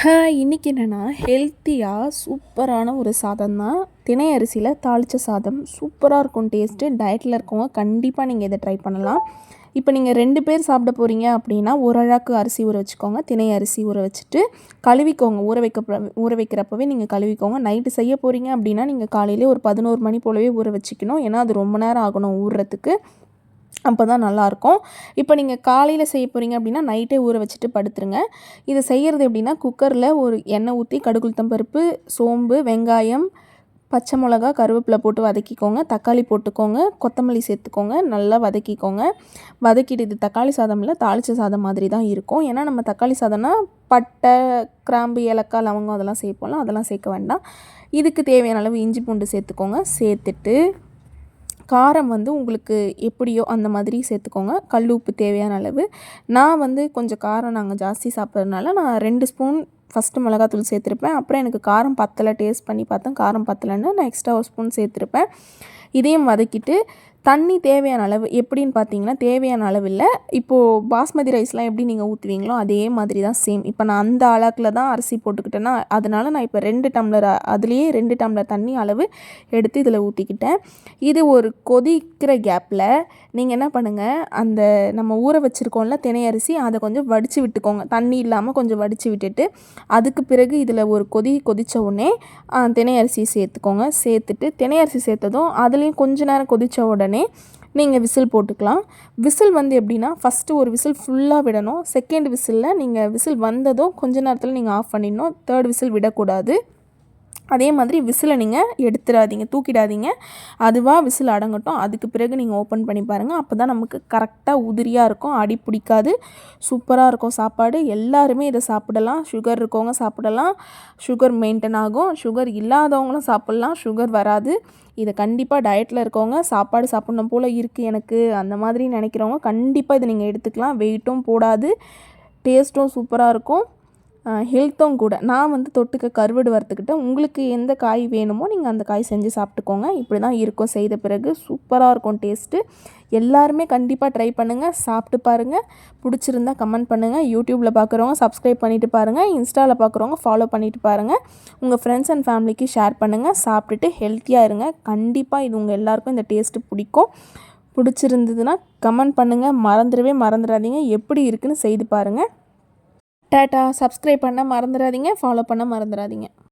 இன்றைக்கி என்னென்னா ஹெல்த்தியாக சூப்பரான ஒரு சாதம் தான். தினை அரிசியில் தாளித்த சாதம் சூப்பராக இருக்கும் டேஸ்ட்டு. டயட்டில் இருக்கவங்க கண்டிப்பாக நீங்கள் இதை ட்ரை பண்ணலாம். இப்போ நீங்கள் 2 பேர் சாப்பிட போகிறீங்க அப்படின்னா ஒரு அழாக்கு அரிசி ஊற வச்சுக்கோங்க. தினை அரிசி ஊற வச்சுட்டு கழுவிக்கோங்க. ஊற வைக்கிறப்பவே நீங்கள் கழுவிக்கோங்க. நைட்டு செய்ய போகிறீங்க அப்படின்னா நீங்கள் காலையிலே ஒரு 11 மணி போலவே ஊற வச்சுக்கணும். ஏன்னா அது ரொம்ப நேரம் ஆகணும் ஊறுறதுக்கு. அப்போ தான் நல்லாயிருக்கும். இப்போ நீங்கள் காலையில் செய்ய போகிறீங்க அப்படின்னா நைட்டே ஊற வச்சுட்டு படுத்துருங்க. இதை செய்கிறது எப்படின்னா குக்கரில் ஒரு எண்ணெய் ஊற்றி கடுகு உளுத்தம் பருப்பு, சோம்பு, வெங்காயம், பச்சை மிளகா, கருவேப்பிலை போட்டு வதக்கிக்கோங்க. தக்காளி போட்டுக்கோங்க. கொத்தமல்லி சேர்த்துக்கோங்க. நல்லா வதக்கிக்கோங்க. வதக்கிட்டு இது தக்காளி சாதம் இல்லை, தாளித்த சாதம் மாதிரி தான் இருக்கும். ஏன்னா நம்ம தக்காளி சாதம்னா பட்டை, கிராம்பு, ஏலக்காய், லவங்கம் அதெல்லாம் சேர்ப்போம்ல, அதெல்லாம் சேர்க்க வேண்டாம். இதுக்கு தேவையான அளவு இஞ்சி பூண்டு சேர்த்துக்கோங்க. சேர்த்துட்டு காரம் உங்களுக்கு எப்படியோ அந்த மாதிரி சேர்த்துக்கோங்க. கல் உப்பு தேவையான அளவு. நான் கொஞ்சம் காரம் நாங்கள் ஜாஸ்தி சாப்பிட்றதுனால நான் 2 ஸ்பூன் ஃபஸ்ட்டு மிளகாத்தூள் சேர்த்துருப்பேன். அப்புறம் எனக்கு காரம் பத்தலை, டேஸ்ட் பண்ணி பார்த்தேன் காரம் பத்தலைன்னு நான் எக்ஸ்ட்ரா 1 ஸ்பூன் சேர்த்துருப்பேன். இதையும் வதக்கிட்டு தண்ணி தேவையான அளவு எப்படின்னு பார்த்தீங்கன்னா தேவையான அளவு இல்லை. இப்போது பாஸ்மதி ரைஸ்லாம் எப்படி நீங்கள் ஊற்றுவீங்களோ அதே மாதிரி தான் சேம். இப்போ நான் அந்த அளவுக்குல தான் அரிசி போட்டுக்கிட்டேன்னா அதனால் நான் இப்போ 2 டம்ளர் அதுலேயே 2 டம்ளர் தண்ணி அளவு எடுத்து இதில் ஊற்றிக்கிட்டேன். இது ஒரு கொதிக்கிற கேப்பில் நீங்கள் என்ன பண்ணுங்கள், அந்த நம்ம ஊற வச்சுருக்கோம்ல தினை அரிசி அதை கொஞ்சம் வடித்து விட்டுக்கோங்க. தண்ணி இல்லாமல் கொஞ்சம் வடித்து விட்டுட்டு அதுக்கு பிறகு இதில் ஒரு கொதித்த உடனே தினை அரிசி சேர்த்துக்கோங்க. சேர்த்துட்டு தினை அரிசி சேர்த்ததும் அதுலேயும் கொஞ்ச நேரம் கொதித்த உடனே நீங்கள் விசில் போட்டுக்கலாம். விசில் எப்படின்னா ஃபஸ்ட்டு ஒரு விசில் ஃபுல்லாக விடணும். செகண்ட் விசிலில் நீங்கள் விசில் வந்ததும் கொஞ்ச நேரத்தில் நீங்கள் ஆஃப் பண்ணிடணும். 3rd விசில் விடக்கூடாது. அதே மாதிரி விசிலை நீங்கள் எடுத்துடாதீங்க, தூக்கிடாதீங்க. அதுவாக விசில் அடங்கட்டும். அதுக்கு பிறகு நீங்கள் ஓப்பன் பண்ணி பாருங்கள். அப்போ தான் நமக்கு கரெக்டாக உதிரியாக இருக்கும், அடி பிடிக்காது, சூப்பராக இருக்கும் சாப்பாடு. எல்லாருமே இதை சாப்பிடலாம். சுகர் இருக்கவங்க சாப்பிடலாம், சுகர் மெயின்டைன் ஆகும். சுகர் இல்லாதவங்களும் சாப்பிட்லாம், சுகர் வராது. இதை கண்டிப்பாக டயட்டில் இருக்கவங்க சாப்பாடு சாப்பிட்ணும் போல் இருக்குது எனக்கு அந்த மாதிரி நினைக்கிறவங்க கண்டிப்பாக இதை நீங்கள் எடுத்துக்கலாம். வெயிட்டும் போடாது, டேஸ்ட்டும் சூப்பராக இருக்கும், ஹெல்த்தும் கூட. நான் தொட்டுக்க கருவாடு வறுத்துக்கிட்டேன். உங்களுக்கு எந்த காய் வேணுமோ நீங்கள் அந்த காய் செஞ்சு சாப்பிட்டுக்கோங்க. இப்படி தான் இருக்கும் செய்த பிறகு. சூப்பராக இருக்கும் டேஸ்ட்டு. எல்லாருமே கண்டிப்பாக ட்ரை பண்ணுங்கள், சாப்பிட்டு பாருங்கள். பிடிச்சிருந்தா கமெண்ட் பண்ணுங்கள். யூடியூப்பில் பார்க்குறவங்க சப்ஸ்கிரைப் பண்ணிவிட்டு பாருங்கள். இன்ஸ்டாவில் பார்க்குறவங்க ஃபாலோ பண்ணிவிட்டு பாருங்கள். உங்கள் ஃப்ரெண்ட்ஸ் அண்ட் ஃபேமிலிக்கு ஷேர் பண்ணுங்கள். சாப்பிட்டுட்டு ஹெல்த்தியாக இருங்க. கண்டிப்பாக இது உங்கள் எல்லாருக்கும் இந்த டேஸ்ட்டு பிடிக்கும். பிடிச்சிருந்ததுன்னா கமெண்ட் பண்ணுங்கள். மறந்துடாதீங்க. எப்படி இருக்குன்னு செய்து பாருங்கள். டாட்டா. சப்ஸ்கிரைப் பண்ண மறந்துடாதீங்க, ஃபாலோ பண்ண மறந்துடாதீங்க.